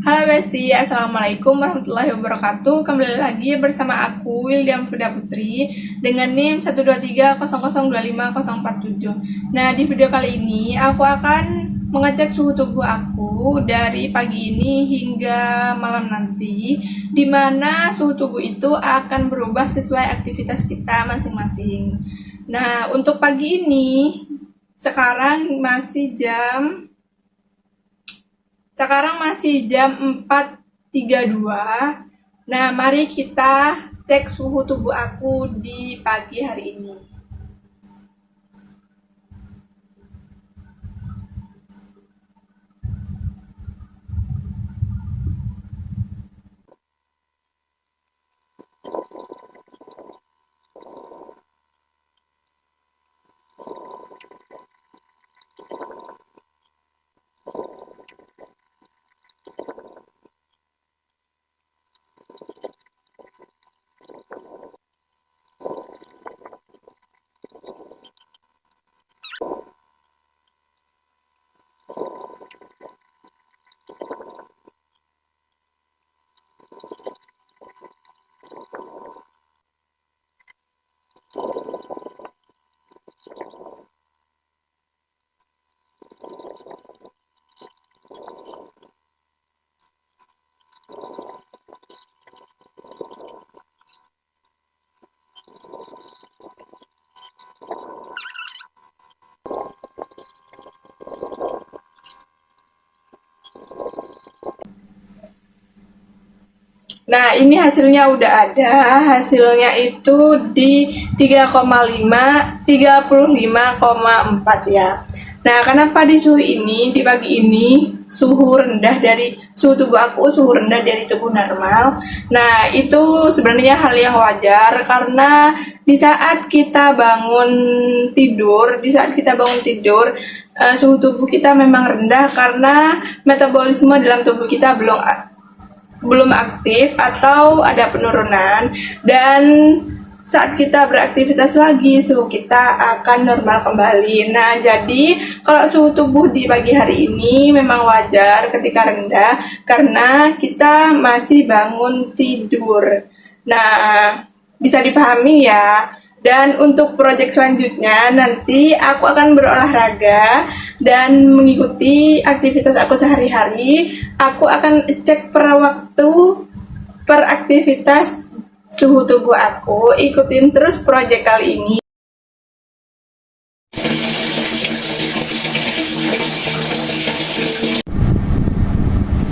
Halo Besti, Assalamualaikum warahmatullahi wabarakatuh. Kembali lagi bersama aku William Fuda Putri dengan NIM 12300025047. Nah, di video kali ini aku akan mengecek suhu tubuh aku dari pagi ini hingga malam nanti, di mana suhu tubuh itu akan berubah sesuai aktivitas kita masing-masing. Nah, untuk pagi ini sekarang masih jam 4.32. Nah, mari kita cek suhu tubuh aku di pagi hari ini. Nah, ini hasilnya udah ada. Hasilnya itu di 3,5, 35,4 ya. Nah, kenapa di suhu ini, di pagi ini, suhu tubuh aku suhu rendah dari tubuh normal. Nah, itu sebenarnya hal yang wajar karena di saat kita bangun tidur, suhu tubuh kita memang rendah karena metabolisme dalam tubuh kita belum aktif atau ada penurunan, dan saat kita beraktivitas lagi suhu kita akan normal kembali. Nah, jadi kalau suhu tubuh di pagi hari ini memang wajar ketika rendah karena kita masih bangun tidur. Nah, bisa dipahami ya. Dan untuk proyek selanjutnya nanti aku akan berolahraga dan mengikuti aktivitas aku sehari-hari. Aku akan cek per aktivitas suhu tubuh aku. Ikutin terus proyek kali ini.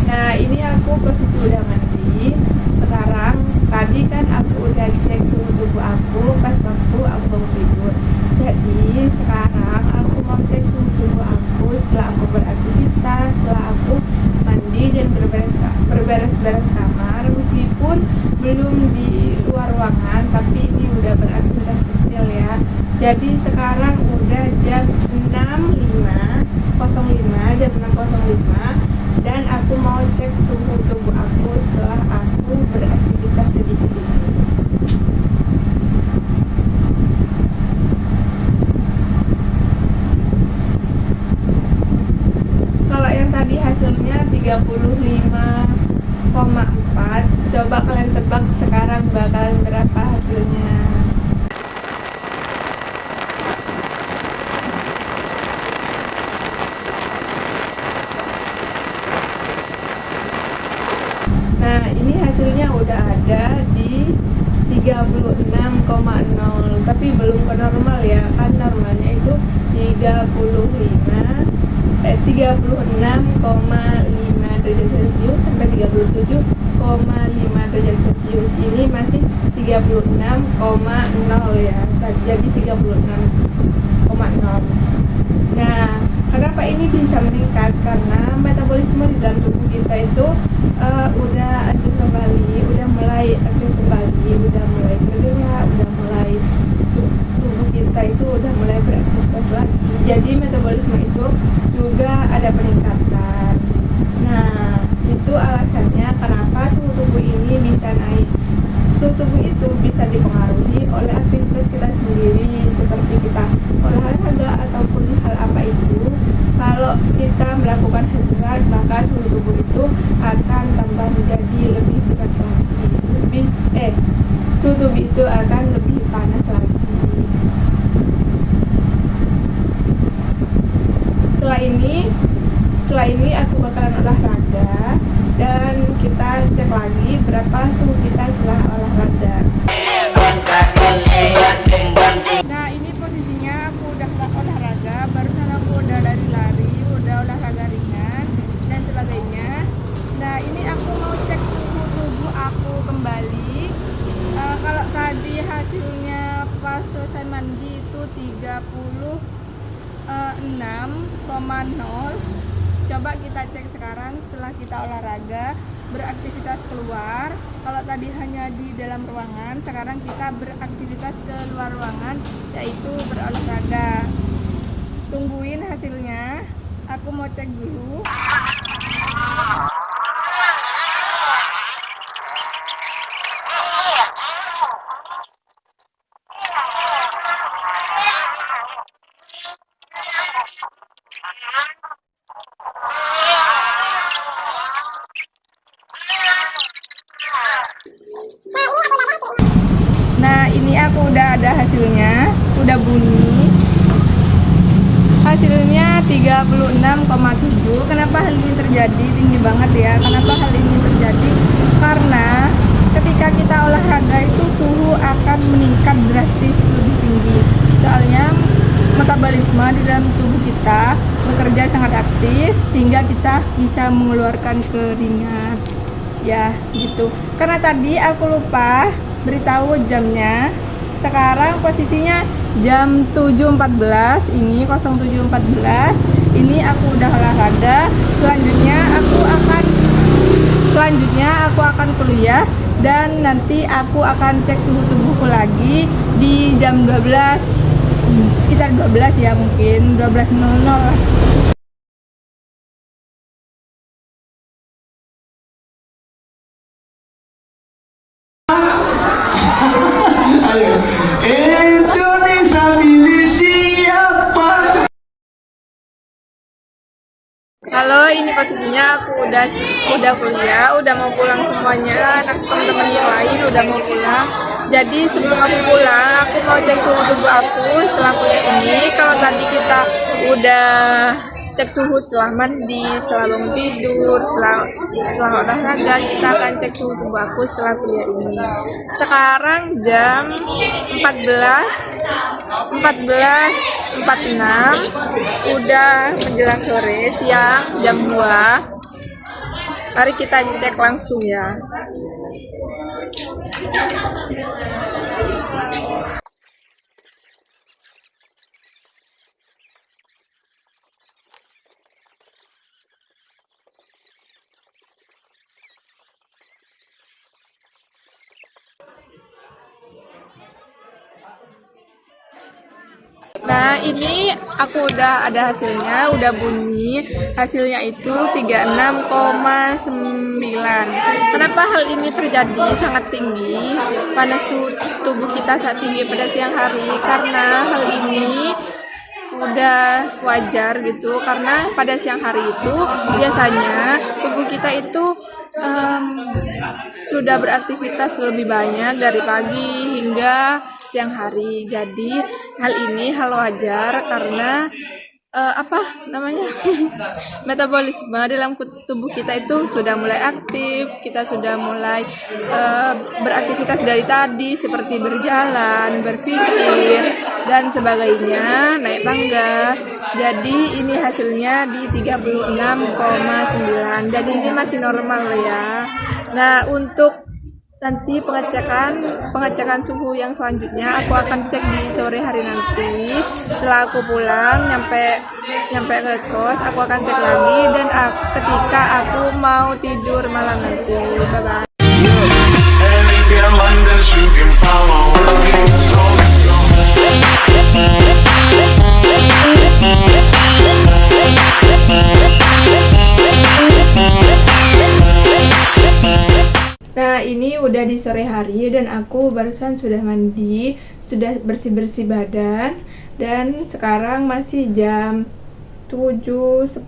Nah, ini aku posisi udah mandi. Sekarang tadi kan aku udah cek suhu tubuh aku pas waktu aku bangun tidur. Jadi sekarang aku mau cek suhu tubuh aku setelah aku beraktivitas, setelah aku mandi dan berberes-beres kamar, meskipun belum di luar ruangan, tapi ini udah beraktivitas kecil ya. Jadi sekarang udah jam 6.05 dan aku mau cek suhu tubuh aku setelah aku beraktivitas sedikit ini. Kalau yang tadi hasilnya 35,4, coba kalian tebak sekarang bakalan berapa hasilnya. Nah, ini hasilnya udah ada di 36,0, tapi belum ke normal ya, kan normalnya itu 36,5 derajat Celcius sampai 37,5 derajat Celcius. Ini masih 36,0 ya, jadi 36,0. Nah, kenapa ini bisa meningkat? Karena metabolisme di dalam tubuh kita itu udah aktif kembali, udah mulai bergerak, tubuh kita itu udah mulai beraktivitas lagi. Jadi metabolisme itu juga ada peningkatan. Nah, itu alasannya kenapa suhu tubuh ini bisa naik. Suhu tubuh itu bisa dipengaruhi oleh aktivitas kita sendiri, seperti kita olahraga ataupun hal apa itu. Kalau kita melakukan hal berat, setelah ini aku bakalan olahraga dan kita cek lagi berapa suhu kita setelah olahraga. Nah, ini posisinya aku udah olahraga, barusan aku udah lari, udah olahraga ringan dan sebagainya. Nah, ini aku mau cek suhu tubuh aku kembali. Kalau tadi hasilnya pas selesai mandi itu 36,0. Coba kita cek sekarang setelah kita olahraga, beraktivitas keluar. Kalau tadi hanya di dalam ruangan, sekarang kita beraktivitas ke luar ruangan, yaitu berolahraga. Tungguin hasilnya, aku mau cek dulu. Nah, ini aku udah ada hasilnya, udah bunyi. Hasilnya 36,7. Kenapa hal ini terjadi? Tinggi banget ya. Kenapa hal ini terjadi? Karena ketika kita olahraga itu suhu akan meningkat drastis lebih tinggi. Soalnya metabolisme di dalam tubuh kita bekerja sangat aktif sehingga kita bisa mengeluarkan keringat. Ya, gitu. Karena tadi aku lupa beritahu jamnya. Sekarang posisinya jam 7.14, ini 07.14. Ini aku udah olahraga. Selanjutnya aku akan kuliah dan nanti aku akan cek suhu tubuhku lagi di jam 12, sekitar 12 ya, mungkin 12.00 lah. Indonesia milik siapa? Halo, ini posisinya aku udah kuliah, udah mau pulang semuanya. Anak teman-teman yang lain udah mau pulang. Jadi sebelum aku pulang, aku mau cek suhu tubuh aku setelah kuliah ini. Kalau tadi kita udah cek suhu setelah mandi, setelah bangun tidur, setelah olahraga, kita akan cek suhu tubuh aku setelah kuliah ini. Sekarang jam 14.46, udah menjelang sore, siang jam 2. Mari kita cek langsung ya. Nah, ini aku udah ada hasilnya, udah bunyi. Hasilnya itu 36,9. Kenapa hal ini terjadi sangat tinggi? Panas tubuh kita saat tinggi pada siang hari. Karena hal ini udah wajar gitu, karena pada siang hari itu biasanya tubuh kita itu sudah beraktivitas lebih banyak dari pagi hingga siang hari. Jadi hal ini hal wajar karena metabolisme dalam tubuh kita itu sudah mulai aktif. Kita sudah mulai beraktivitas dari tadi seperti berjalan, berpikir dan sebagainya, naik tangga. Jadi ini hasilnya di 36,9. Jadi ini masih normal ya. Nah, untuk nanti pengecekan suhu yang selanjutnya aku akan cek di sore hari nanti. Setelah aku pulang nyampe ke kos, aku akan cek lagi dan ketika aku mau tidur malam nanti. Bye bye. Nah, ini udah di sore hari dan aku barusan sudah mandi, sudah bersih-bersih badan, dan sekarang masih jam 7.10,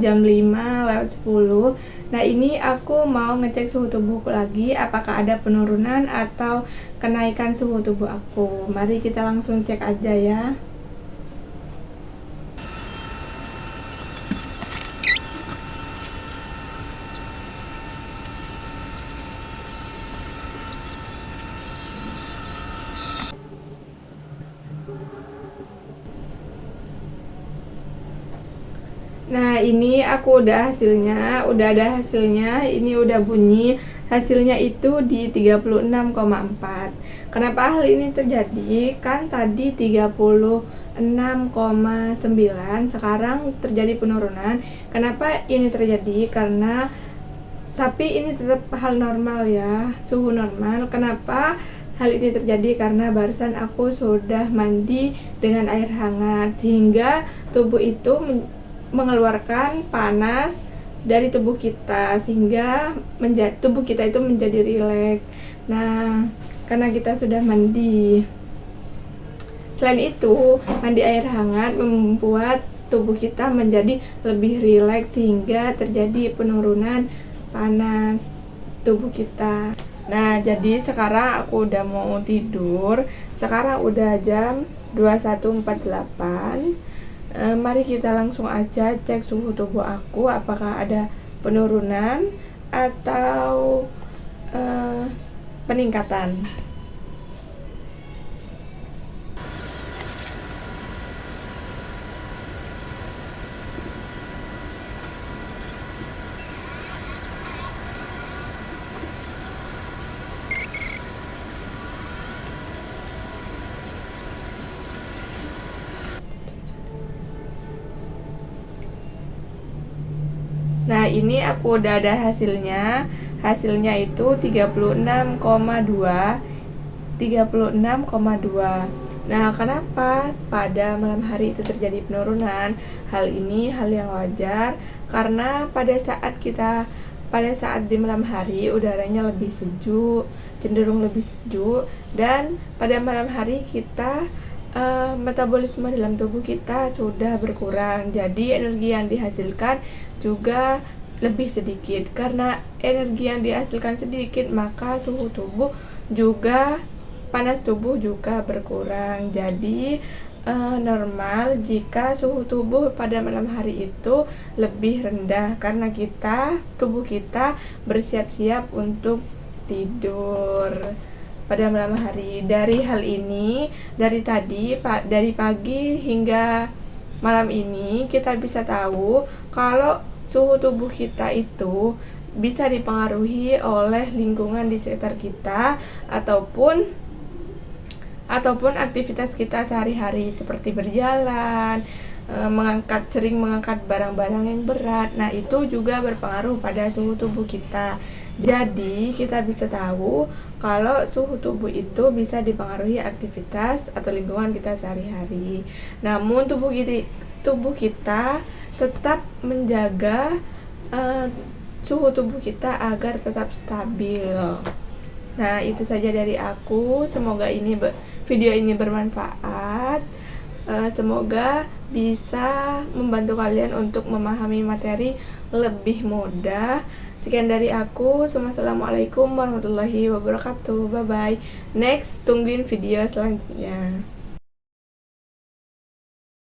jam 5:10. Nah, ini aku mau ngecek suhu tubuhku lagi, apakah ada penurunan atau kenaikan suhu tubuh aku. Mari kita langsung cek aja ya. Nah, ini aku udah ada hasilnya. Ini udah bunyi. Hasilnya itu di 36,4. Kenapa hal ini terjadi? Kan tadi 36,9, sekarang terjadi penurunan. Kenapa ini terjadi? Tapi ini tetap hal normal ya, suhu normal. Kenapa hal ini terjadi? Karena barusan aku sudah mandi dengan air hangat, sehingga tubuh itu mengeluarkan panas dari tubuh kita, sehingga tubuh kita itu menjadi rileks. Nah, karena kita sudah mandi. Selain itu, mandi air hangat membuat tubuh kita menjadi lebih rileks, sehingga terjadi penurunan panas tubuh kita. Nah, jadi sekarang aku udah mau tidur. Sekarang udah jam 21.48. Mari kita langsung aja cek suhu tubuh aku, apakah ada penurunan atau peningkatan. Nah, ini aku udah ada hasilnya. Hasilnya itu 36,2. Nah, kenapa pada malam hari itu terjadi penurunan? Hal ini hal yang wajar karena pada saat di malam hari udaranya lebih sejuk, cenderung lebih sejuk, dan pada malam hari kita metabolisme dalam tubuh kita sudah berkurang, jadi energi yang dihasilkan juga lebih sedikit. Karena energi yang dihasilkan sedikit, maka suhu tubuh juga, panas tubuh juga berkurang. Jadi normal jika suhu tubuh pada malam hari itu lebih rendah, karena tubuh kita bersiap-siap untuk tidur pada malam hari. Dari hal ini, dari pagi hingga malam ini, kita bisa tahu kalau suhu tubuh kita itu bisa dipengaruhi oleh lingkungan di sekitar kita ataupun aktivitas kita sehari-hari seperti berjalan, sering mengangkat barang-barang yang berat. Nah, itu juga berpengaruh pada suhu tubuh kita. Jadi, kita bisa tahu kalau suhu tubuh itu bisa dipengaruhi aktivitas atau lingkungan kita sehari-hari. Namun, tubuh kita tetap menjaga suhu tubuh kita agar tetap stabil. Nah, itu saja dari aku. Semoga video ini bermanfaat. Semoga bisa membantu kalian untuk memahami materi lebih mudah. Sekian dari aku. Wassalamualaikum warahmatullahi wabarakatuh. Bye bye. Next, tungguin video selanjutnya.